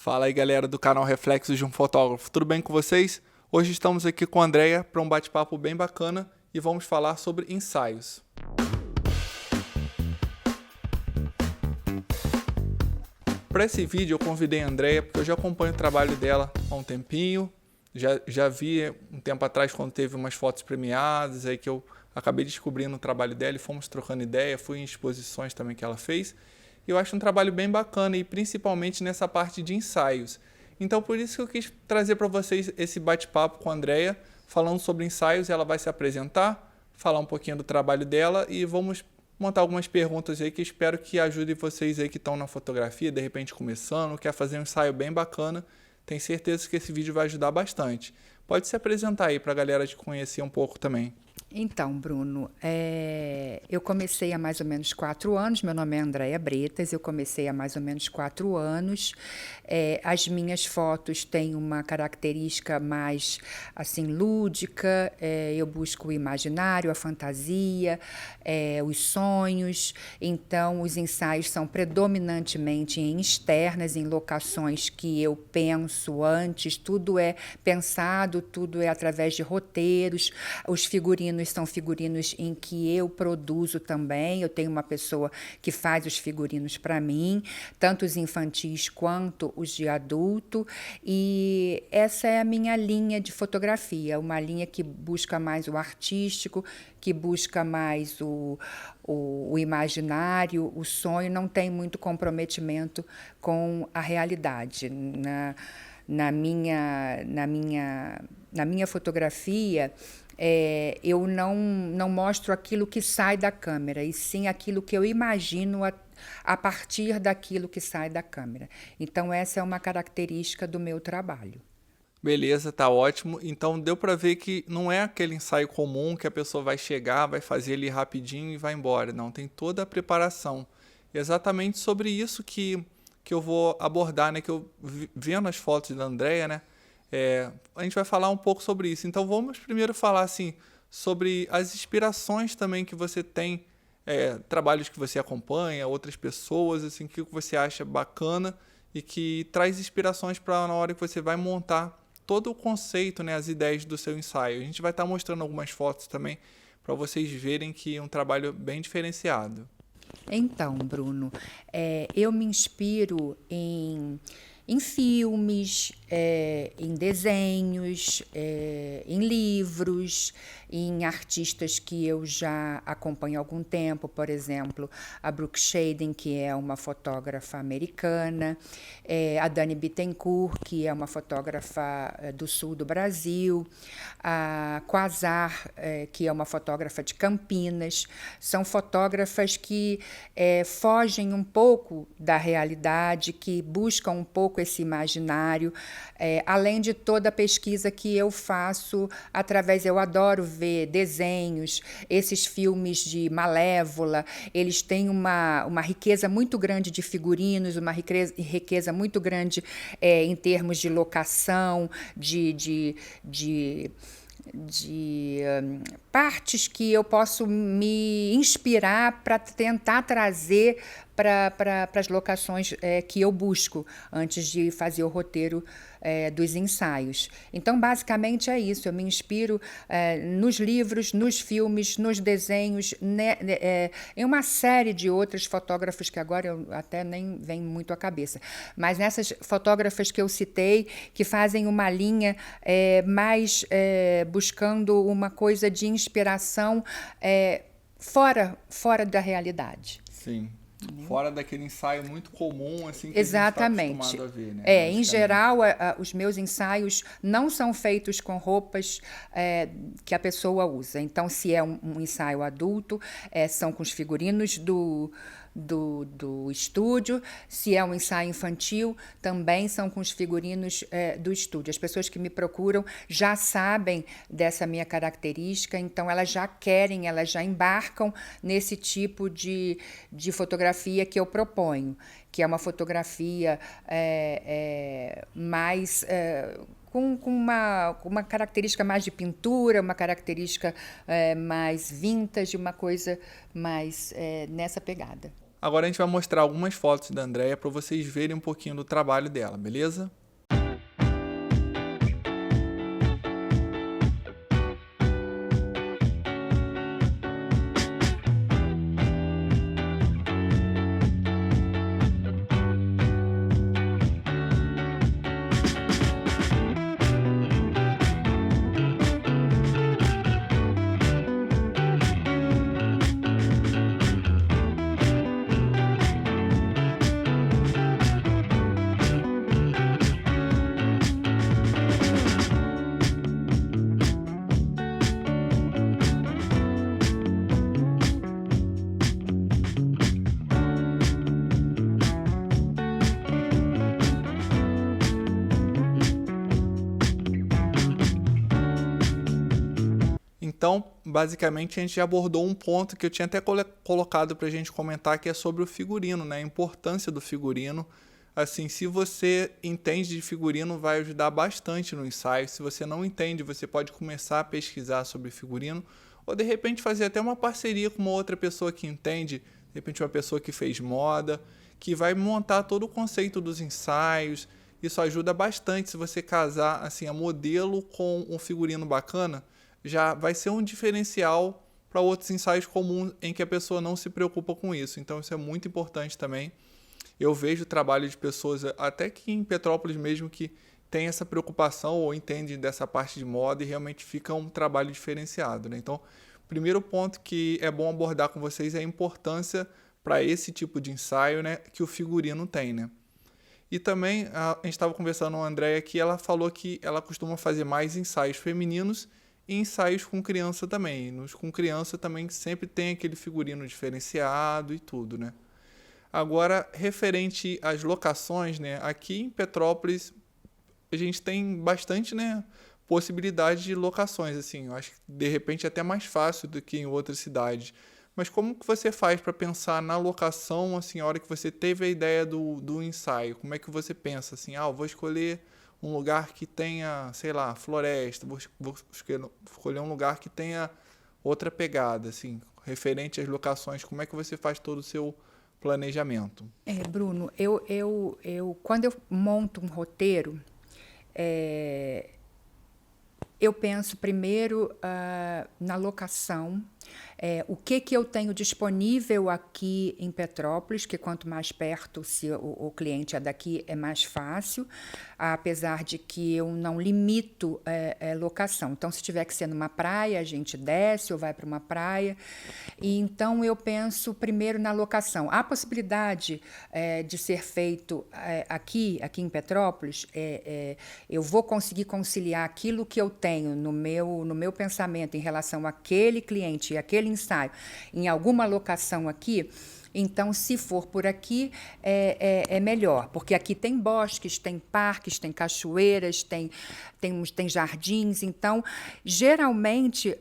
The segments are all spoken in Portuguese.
Fala aí, galera do canal Reflexos de um Fotógrafo, tudo bem com vocês? Hoje estamos aqui com a Andrea para um bate-papo bem bacana e vamos falar sobre ensaios. Para esse vídeo eu convidei a Andrea porque eu já acompanho o trabalho dela há um tempinho, já vi um tempo atrás quando teve umas fotos premiadas, aí que eu acabei descobrindo o trabalho dela e fomos trocando ideia, fui em exposições também que ela fez. Eu acho um trabalho bem bacana e principalmente nessa parte de ensaios. Então por isso que eu quis trazer para vocês esse bate-papo com a Andrea, falando sobre ensaios. Ela vai se apresentar, falar um pouquinho do trabalho dela e vamos montar algumas perguntas aí que espero que ajude vocês aí que estão na fotografia, de repente começando, quer fazer um ensaio bem bacana. Tenho certeza que esse vídeo vai ajudar bastante. Pode se apresentar aí para a galera te conhecer um pouco também. Então, Bruno, eu comecei há mais ou menos 4 anos, meu nome é Andrea Bretas, eu comecei há mais ou menos 4 anos. As minhas fotos têm uma característica mais, assim, lúdica, eu busco o imaginário, a fantasia, os sonhos, então os ensaios são predominantemente em externas, em locações que eu penso antes, tudo é pensado, tudo é através de roteiros, os figurinos são figurinos em que eu produzo também. Eu tenho uma pessoa que faz os figurinos para mim, tanto os infantis quanto os de adulto. E essa é a minha linha de fotografia, uma linha que busca mais o artístico, que busca mais o imaginário, o sonho, não tem muito comprometimento com a realidade. Na minha fotografia, eu não mostro aquilo que sai da câmera, e sim aquilo que eu imagino a partir daquilo que sai da câmera. Então, essa é uma característica do meu trabalho. Beleza, tá ótimo. Então deu para ver que não é aquele ensaio comum que a pessoa vai chegar, vai fazer ali rapidinho e vai embora. Não, tem toda a preparação. Exatamente sobre isso que eu vou abordar, né? Que eu vendo as fotos da Andrea, né? A gente vai falar um pouco sobre isso. Então vamos primeiro falar assim sobre as inspirações também que você tem, trabalhos que você acompanha, outras pessoas, assim, que você acha bacana e que traz inspirações para na hora que você vai montar todo o conceito, né, as ideias do seu ensaio. A gente vai estar mostrando algumas fotos também para vocês verem que é um trabalho bem diferenciado. Então, Bruno, eu me inspiro em filmes, em desenhos, em livros, em artistas que eu já acompanho há algum tempo, por exemplo, a Brooke Shields, que é uma fotógrafa americana, a Dani Bittencourt, que é uma fotógrafa do sul do Brasil, a Quasar, que é uma fotógrafa de Campinas. São fotógrafas que fogem um pouco da realidade, que buscam um pouco esse imaginário, além de toda a pesquisa que eu faço eu adoro ver desenhos, esses filmes de Malévola, eles têm uma riqueza muito grande de figurinos, uma riqueza muito grande em termos de locação, de partes que eu posso me inspirar para tentar trazer para as locações que eu busco antes de fazer o roteiro dos ensaios. Então, basicamente é isso. Eu me inspiro nos livros, nos filmes, nos desenhos, em uma série de outros fotógrafos que agora eu até nem vem muito à cabeça. Mas nessas fotógrafas que eu citei, que fazem uma linha mais buscando uma coisa de inspiração fora da realidade. Sim. Fora daquele ensaio muito comum, assim, que Exatamente. a gente está acostumado a ver, né? Em geral, os meus ensaios não são feitos com roupas que a pessoa usa. Então, se é um ensaio adulto, são com os figurinos do estúdio. Se é um ensaio infantil, também são com os figurinos do estúdio. As pessoas que me procuram já sabem dessa minha característica, então elas já embarcam nesse tipo de fotografia que eu proponho, que é uma fotografia mais com uma característica mais de pintura, uma característica mais vintage, uma coisa mais nessa pegada. Agora a gente vai mostrar algumas fotos da Andréia para vocês verem um pouquinho do trabalho dela, beleza? Então, basicamente, a gente já abordou um ponto que eu tinha até colocado para a gente comentar, que é sobre o figurino, né? A importância do figurino. Assim, se você entende de figurino, vai ajudar bastante no ensaio. Se você não entende, você pode começar a pesquisar sobre figurino, ou de repente fazer até uma parceria com uma outra pessoa que entende, de repente uma pessoa que fez moda, que vai montar todo o conceito dos ensaios. Isso ajuda bastante se você casar assim, a modelo com um figurino bacana. Já vai ser um diferencial para outros ensaios comuns em que a pessoa não se preocupa com isso. Então, isso é muito importante também. Eu vejo o trabalho de pessoas, até que em Petrópolis mesmo, que tem essa preocupação ou entende dessa parte de moda e realmente fica um trabalho diferenciado, né? Então, o primeiro ponto que é bom abordar com vocês é a importância para esse tipo de ensaio, né, que o figurino tem, né? E também, a gente estava conversando com a Andréia que ela falou que ela costuma fazer mais ensaios femininos e ensaios com criança também. Nos com criança também sempre tem aquele figurino diferenciado e tudo, né? Agora, referente às locações, né? Aqui em Petrópolis a gente tem bastante, né, possibilidade de locações, assim. Eu acho que de repente é até mais fácil do que em outras cidades. Mas como que você faz para pensar na locação, assim, a hora que você teve a ideia do ensaio? Como é que você pensa, assim, eu vou escolher um lugar que tenha, sei lá, floresta, vou escolher um lugar que tenha outra pegada, assim, referente às locações, como é que você faz todo o seu planejamento? Bruno, quando eu monto um roteiro, eu penso primeiro na locação, o que eu tenho disponível aqui em Petrópolis, que quanto mais perto, se o cliente é daqui, é mais fácil, apesar de que eu não limito locação. Então, se tiver que ser numa praia, a gente desce ou vai para uma praia. E então, eu penso primeiro na locação. Há possibilidade de ser feito aqui em Petrópolis, eu vou conseguir conciliar aquilo que eu tenho no meu pensamento em relação àquele cliente e aquele ensaio em alguma locação aqui. Então, se for por aqui, é melhor, porque aqui tem bosques, tem parques, tem cachoeiras, tem jardins. Então, geralmente,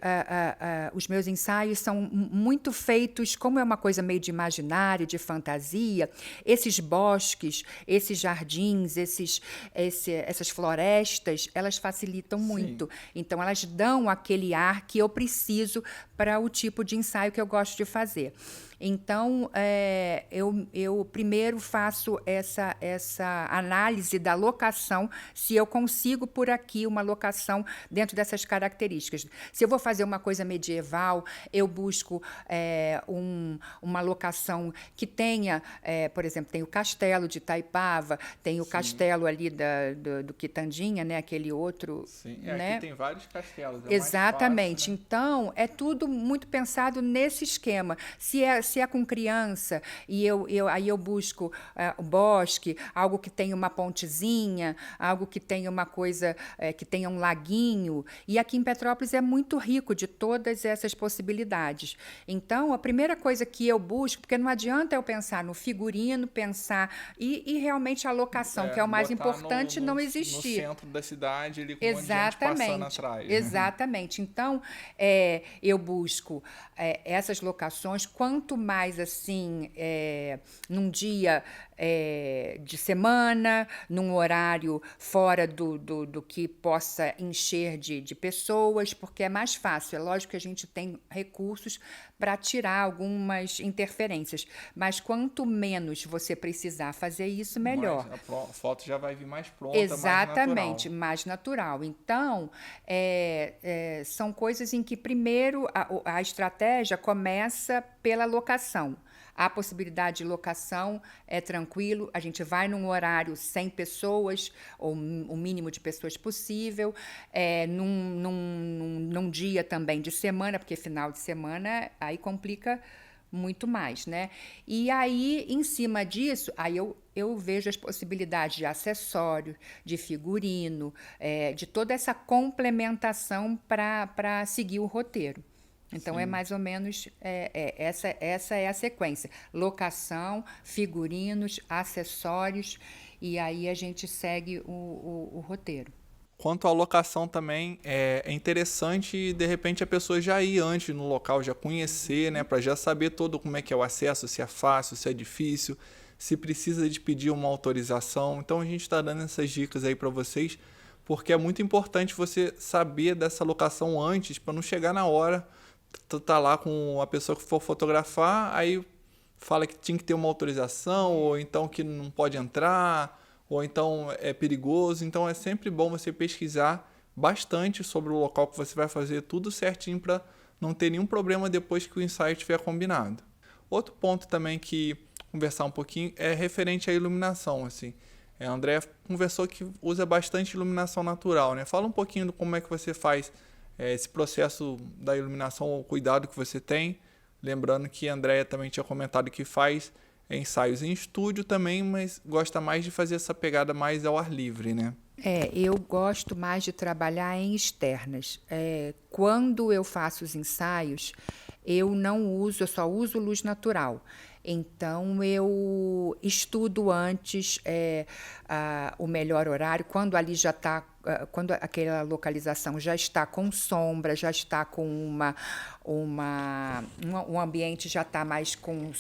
os meus ensaios são muito feitos, como é uma coisa meio de imaginário, de fantasia, esses bosques, esses jardins, essas florestas, elas facilitam muito. Então, elas dão aquele ar que eu preciso para o tipo de ensaio que eu gosto de fazer. Então, eu primeiro faço essa análise da locação, se eu consigo por aqui uma locação dentro dessas características. Se eu vou fazer uma coisa medieval, eu busco uma locação que tenha, por exemplo, tem o castelo de Itaipava, tem o castelo ali do Quitandinha, né, aquele outro. Sim, né? Aqui tem vários castelos. Exatamente. Mais fácil, né? Então, é tudo muito pensado nesse esquema. Se é com criança, e aí eu busco o bosque, algo que tenha uma pontezinha, algo que tenha uma coisa, que tenha um laguinho. E aqui em Petrópolis é muito rico de todas essas possibilidades. Então, a primeira coisa que eu busco, porque não adianta eu pensar no figurino, e realmente a locação, que é o mais importante, não existir. No centro da cidade, ali com um monte de gente passando atrás. Exatamente. Então, eu busco essas locações, quanto mais assim, num dia de semana, num horário fora do que possa encher de pessoas, porque é mais fácil. É lógico que a gente tem recursos para tirar algumas interferências, mas quanto menos você precisar fazer isso, melhor. Mas a foto já vai vir mais pronta, Exatamente, mais natural. mais natural. Então, são coisas em que, primeiro, a estratégia começa pela locação. A possibilidade de locação é tranquilo, a gente vai num horário sem pessoas, ou o mínimo de pessoas possível, num dia também de semana, porque final de semana aí complica muito mais, né? E aí, em cima disso, aí eu vejo as possibilidades de acessório, de figurino, de toda essa complementação para seguir o roteiro. Então, é Sim. mais ou menos essa é a sequência. Locação, figurinos, acessórios, e aí a gente segue o roteiro. Quanto à locação também, é interessante, de repente, a pessoa já ir antes no local, já conhecer, né, para já saber todo como é que é o acesso, se é fácil, se é difícil, se precisa de pedir uma autorização. Então, a gente está dando essas dicas aí para vocês, porque é muito importante você saber dessa locação antes, para não chegar na hora, tá lá com a pessoa que for fotografar, aí fala que tinha que ter uma autorização, ou então que não pode entrar, ou então é perigoso. Então é sempre bom você pesquisar bastante sobre o local que você vai fazer tudo certinho para não ter nenhum problema depois que o ensaio estiver combinado. Outro ponto também que conversar um pouquinho é referente à iluminação. Assim. A Andrea conversou que usa bastante iluminação natural. Né? Fala um pouquinho de como é que você faz esse processo da iluminação, o cuidado que você tem. Lembrando que a Andrea também tinha comentado que faz ensaios em estúdio também, mas gosta mais de fazer essa pegada mais ao ar livre, né? Eu gosto mais de trabalhar em externas. Quando eu faço os ensaios, eu só uso luz natural. Então, eu estudo antes o melhor horário, quando ali já está, quando aquela localização já está com sombra, já está com um ambiente já está mais com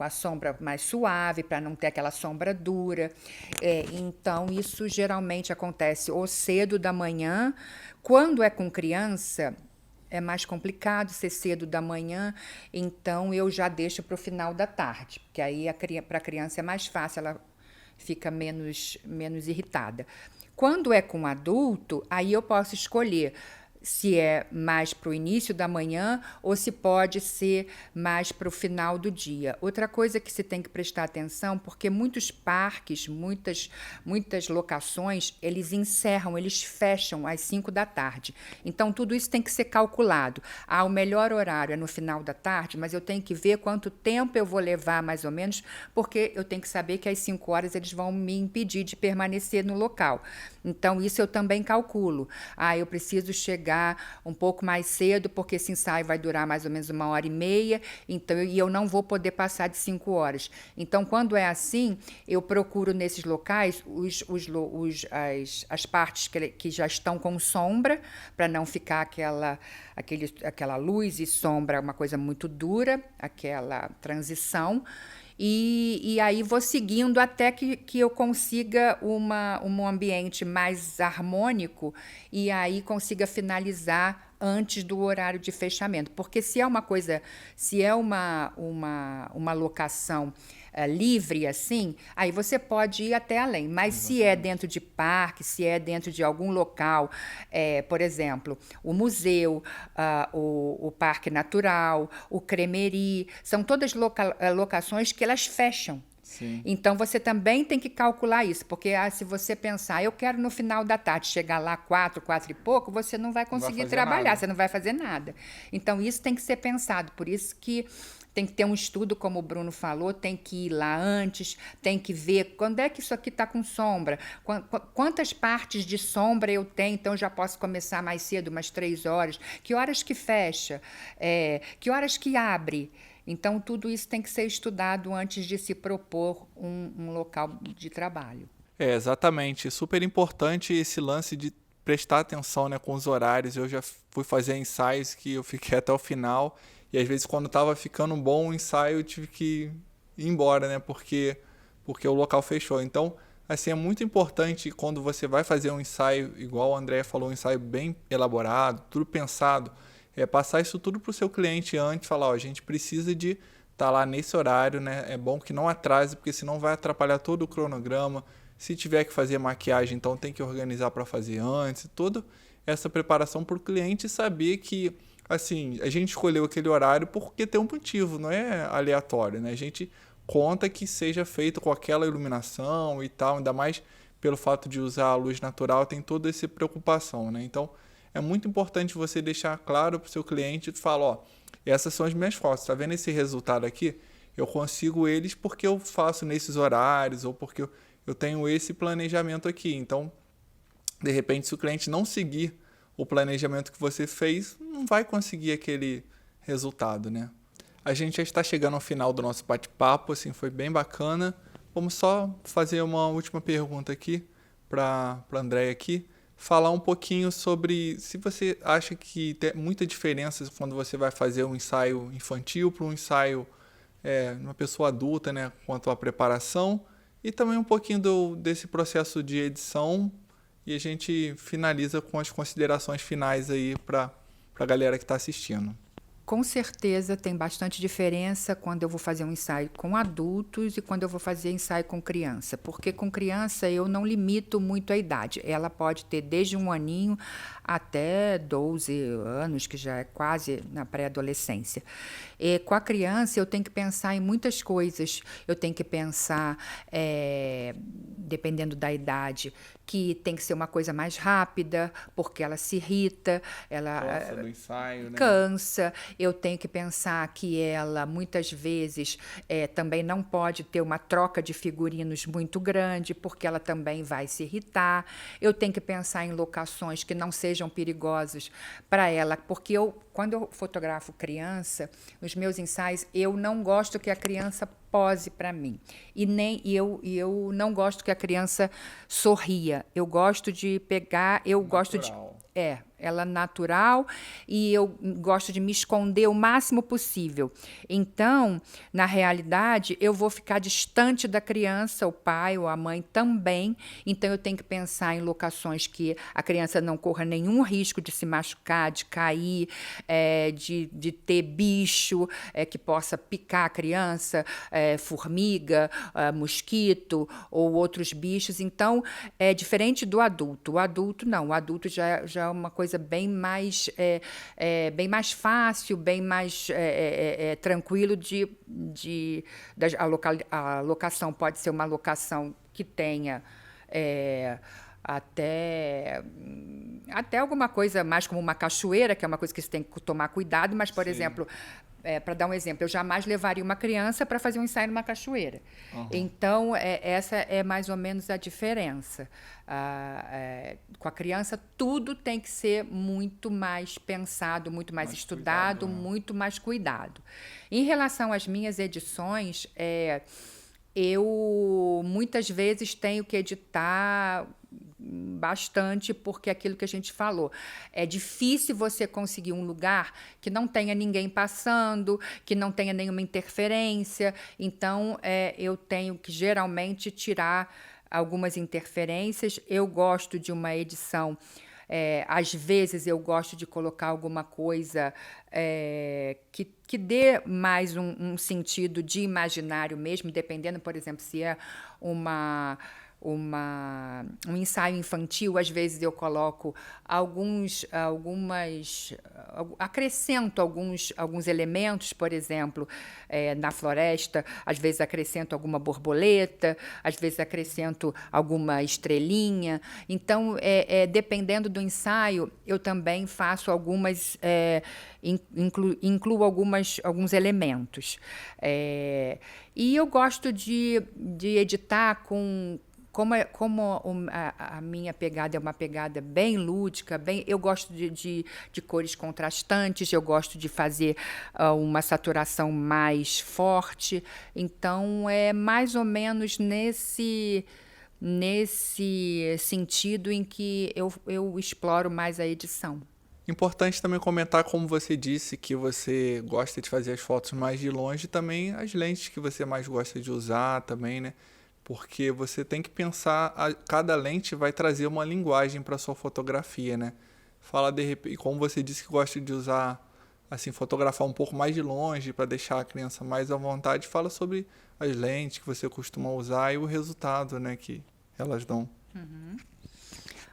a sombra mais suave, para não ter aquela sombra dura. Então, isso geralmente acontece ou cedo da manhã. Quando é com criança, é mais complicado ser cedo da manhã, então eu já deixo para o final da tarde, porque aí para a criança é mais fácil, ela fica menos irritada. Quando é com adulto, aí eu posso escolher se é mais para o início da manhã ou se pode ser mais para o final do dia. Outra coisa que se tem que prestar atenção, porque muitos parques, muitas locações, eles fecham às 5 da tarde. Então, tudo isso tem que ser calculado. O melhor horário é no final da tarde, mas eu tenho que ver quanto tempo eu vou levar, mais ou menos, porque eu tenho que saber que às 5 horas eles vão me impedir de permanecer no local. Então, isso eu também calculo. Eu preciso chegar um pouco mais cedo, porque esse ensaio vai durar mais ou menos 1h30, então, e eu não vou poder passar de 5 horas. Então, quando é assim, eu procuro nesses locais as partes que já estão com sombra, para não ficar aquela luz e sombra, uma coisa muito dura, aquela transição. E aí vou seguindo até que eu consiga um ambiente mais harmônico e aí consiga finalizar antes do horário de fechamento. Porque se é uma locação livre assim, aí você pode ir até além. Mas se é dentro de parque, se é dentro de algum local, por exemplo, o museu, o Parque Natural, o Cremerie, são todas locações que elas fecham. Sim. Então, você também tem que calcular isso, porque se você pensar, eu quero no final da tarde chegar lá 4 e pouco, você não vai conseguir trabalhar, nada. você não vai fazer nada. Então, isso tem que ser pensado, por isso que tem que ter um estudo, como o Bruno falou, tem que ir lá antes, tem que ver quando é que isso aqui está com sombra, quantas partes de sombra eu tenho, então eu já posso começar mais cedo, umas 3 horas, que horas que fecha, que horas que abre. Então, tudo isso tem que ser estudado antes de se propor um local de trabalho. Exatamente. Super importante esse lance de prestar atenção, né, com os horários. Eu já fui fazer ensaios que eu fiquei até o final e às vezes quando estava ficando bom o ensaio eu tive que ir embora, né, porque porque o local fechou. Então, assim, é muito importante quando você vai fazer um ensaio, igual a Andrea falou, um ensaio bem elaborado, tudo pensado, passar isso tudo para o seu cliente antes, falar, ó, a gente precisa de estar lá nesse horário, né? É bom que não atrase, porque senão vai atrapalhar todo o cronograma. Se tiver que fazer maquiagem, então tem que organizar para fazer antes, toda essa preparação para o cliente saber que, assim, a gente escolheu aquele horário porque tem um motivo, não é aleatório, né? A gente conta que seja feito com aquela iluminação e tal, ainda mais pelo fato de usar a luz natural, tem toda essa preocupação, né? Então, é muito importante você deixar claro para o seu cliente e falar, ó, essas são as minhas fotos, tá vendo esse resultado aqui? Eu consigo eles porque eu faço nesses horários ou porque eu tenho esse planejamento aqui. Então, de repente, se o cliente não seguir o planejamento que você fez, não vai conseguir aquele resultado, né? A gente já está chegando ao final do nosso bate-papo, assim, foi bem bacana. Vamos só fazer uma última pergunta aqui para a Andrea aqui. Falar um pouquinho sobre se você acha que tem muita diferença quando você vai fazer um ensaio infantil para um ensaio numa pessoa adulta, né, quanto à preparação, e também um pouquinho desse processo de edição, e a gente finaliza com as considerações finais aí para a galera que está assistindo. Com certeza tem bastante diferença quando eu vou fazer um ensaio com adultos e quando eu vou fazer ensaio com criança, porque com criança eu não limito muito a idade. Ela pode ter desde 1 aninho até 12 anos, que já é quase na pré-adolescência. E com a criança eu tenho que pensar em muitas coisas. Eu tenho que pensar, dependendo da idade, que tem que ser uma coisa mais rápida, porque ela se irrita, ela Cansa do ensaio, né? Cansa. Eu tenho que pensar que ela, muitas vezes, também não pode ter uma troca de figurinos muito grande, porque ela também vai se irritar. Eu tenho que pensar em locações que não sejam perigosas para ela, porque quando eu fotografo criança, nos meus ensaios, eu não gosto que a criança pose para mim. E eu não gosto que a criança sorria. Eu gosto de pegar, ela natural, e eu gosto de me esconder o máximo possível. Então, na realidade, eu vou ficar distante da criança, o pai ou a mãe também. Então, eu tenho que pensar em locações que a criança não corra nenhum risco de se machucar, de cair, de ter bicho que possa picar a criança, formiga, mosquito ou outros bichos. Então, é diferente do adulto. O adulto não. O adulto já é uma coisa bem mais fácil, bem mais tranquilo a locação pode ser uma locação que tenha até alguma coisa mais como uma cachoeira, que é uma coisa que você tem que tomar cuidado, mas, por exemplo, para dar um exemplo, eu jamais levaria uma criança para fazer um ensaio numa cachoeira. Uhum. Então, essa é mais ou menos a diferença. Com a criança, tudo tem que ser muito mais pensado, muito mais estudado, cuidado, né? Muito mais cuidado. Em relação às minhas edições, eu muitas vezes tenho que editar bastante, porque aquilo que a gente falou, é difícil você conseguir um lugar que não tenha ninguém passando, que não tenha nenhuma interferência. Então, eu tenho que geralmente tirar algumas interferências. Eu gosto de uma edição, às vezes eu gosto de colocar alguma coisa que dê mais um sentido de imaginário mesmo, dependendo, por exemplo, se é um ensaio infantil, às vezes eu coloco acrescento alguns elementos, por exemplo, na floresta, às vezes acrescento alguma borboleta, às vezes acrescento alguma estrelinha. Então, dependendo do ensaio, eu também faço incluo alguns elementos. E eu gosto de editar como a minha pegada é uma pegada bem lúdica, eu gosto de cores contrastantes, eu gosto de fazer uma saturação mais forte. Então, é mais ou menos nesse sentido em que eu exploro mais a edição. Importante também comentar, como você disse, que você gosta de fazer as fotos mais de longe, também as lentes que você mais gosta de usar também, né? porque você tem que pensar, cada lente vai trazer uma linguagem para sua fotografia, né? Fala de repente, como você disse que gosta de usar, assim, fotografar um pouco mais de longe para deixar a criança mais à vontade, fala sobre as lentes que você costuma usar e o resultado, né, que elas dão.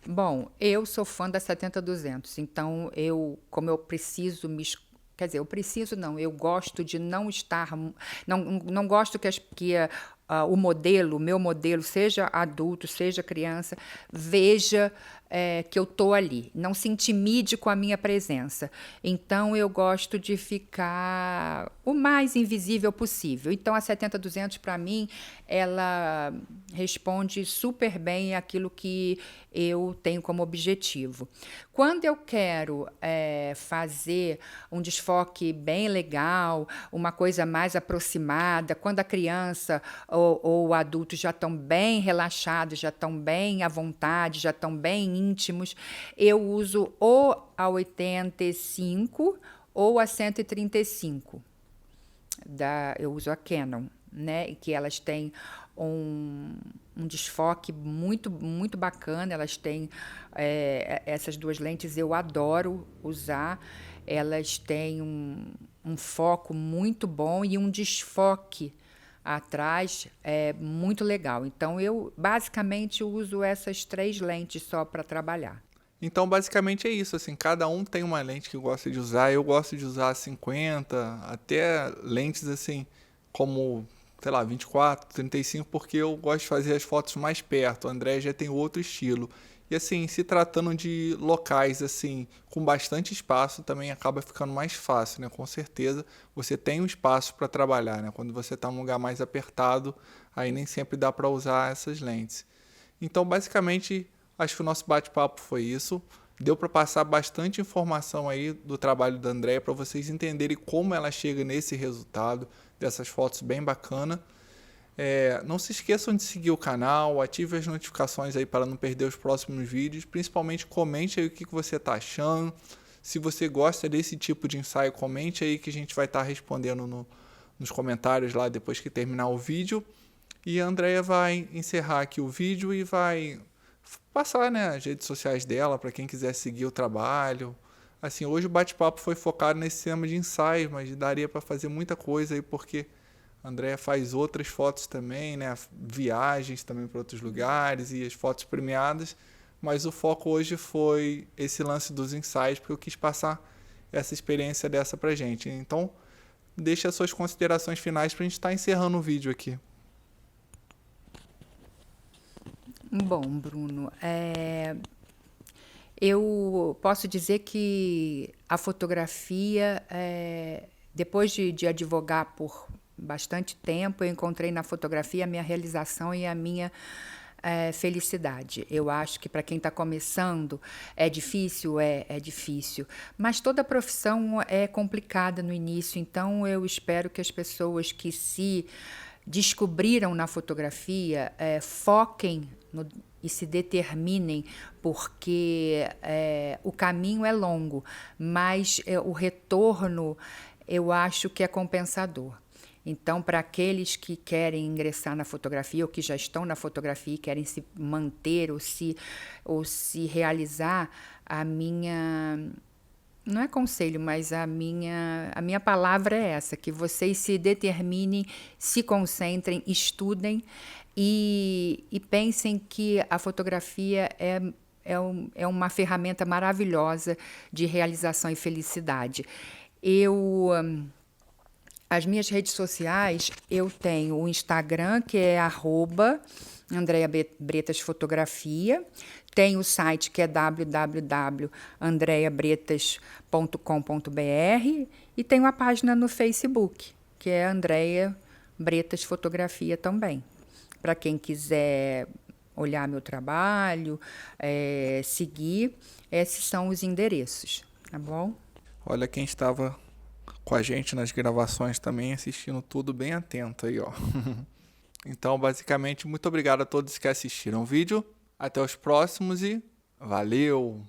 Bom, eu sou fã da 70-200, então como eu preciso quer dizer, eu preciso não, eu gosto de não estar, não gosto o meu modelo, seja adulto, seja criança, veja que eu estou ali, não se intimide com a minha presença. Então, eu gosto de ficar o mais invisível possível. Então, a 70-200, para mim, ela responde super bem àquilo que eu tenho como objetivo. Quando eu quero fazer um desfoque bem legal, uma coisa mais aproximada, quando a criança ou o adulto já estão bem relaxados, já estão bem à vontade, já estão bem íntimos, eu uso ou a 85 ou a 135. Eu uso a Canon, né? Que elas têm um desfoque muito, muito bacana. Elas têm essas duas lentes, eu adoro usar. Elas têm um foco muito bom e um desfoque atrás muito legal. Então, eu basicamente uso essas 3 lentes só para trabalhar. Então, basicamente é isso, assim, cada um tem uma lente que gosta de usar. Eu gosto de usar 50, até lentes assim, como, sei lá, 24, 35, porque eu gosto de fazer as fotos mais perto. O André já tem outro estilo. E assim, se tratando de locais assim, com bastante espaço, também acaba ficando mais fácil, né? Com certeza, você tem um espaço para trabalhar, né? Quando você está num lugar mais apertado, aí nem sempre dá para usar essas lentes. Então, basicamente, acho que o nosso bate-papo foi isso. Deu para passar bastante informação aí do trabalho da Andréia para vocês entenderem como ela chega nesse resultado, dessas fotos bem bacana. Não se esqueçam de seguir o canal, ative as notificações aí para não perder os próximos vídeos. Principalmente comente aí o que você está achando. Se você gosta desse tipo de ensaio, comente aí que a gente vai estar respondendo nos comentários lá depois que terminar o vídeo. E a Andréia vai encerrar aqui o vídeo e vai passar, né, as redes sociais dela para quem quiser seguir o trabalho. Assim, hoje o bate-papo foi focado nesse tema de ensaio, mas daria para fazer muita coisa aí porque a Andréia faz outras fotos também, né, viagens também para outros lugares e as fotos premiadas, mas o foco hoje foi esse lance dos ensaios, porque eu quis passar essa experiência dessa pra gente. Então, deixe as suas considerações finais para a gente estar encerrando o vídeo aqui. Bom, Bruno, eu posso dizer que a fotografia, depois de advogar por bastante tempo, eu encontrei na fotografia a minha realização e a minha felicidade. Eu acho que para quem está começando é difícil, é difícil, mas toda profissão é complicada no início, então eu espero que as pessoas que se descobriram na fotografia foquem e se determinem, porque o caminho é longo, mas o retorno eu acho que é compensador. Então, para aqueles que querem ingressar na fotografia ou que já estão na fotografia e querem se manter ou se realizar, a minha... Não é conselho, mas a minha palavra é essa, que vocês se determinem, se concentrem, estudem e pensem que a fotografia é uma ferramenta maravilhosa de realização e felicidade. As minhas redes sociais, eu tenho o Instagram, que é @AndreaBretasFotografia. Tem o site, que é www.andreabretas.com.br. E tem uma página no Facebook, que é Andreia Bretas Fotografia também. Para quem quiser olhar meu trabalho, seguir, esses são os endereços, tá bom? Olha quem estava com a gente nas gravações também, assistindo tudo bem atento aí, ó. Então, basicamente, muito obrigado a todos que assistiram o vídeo. Até os próximos e valeu!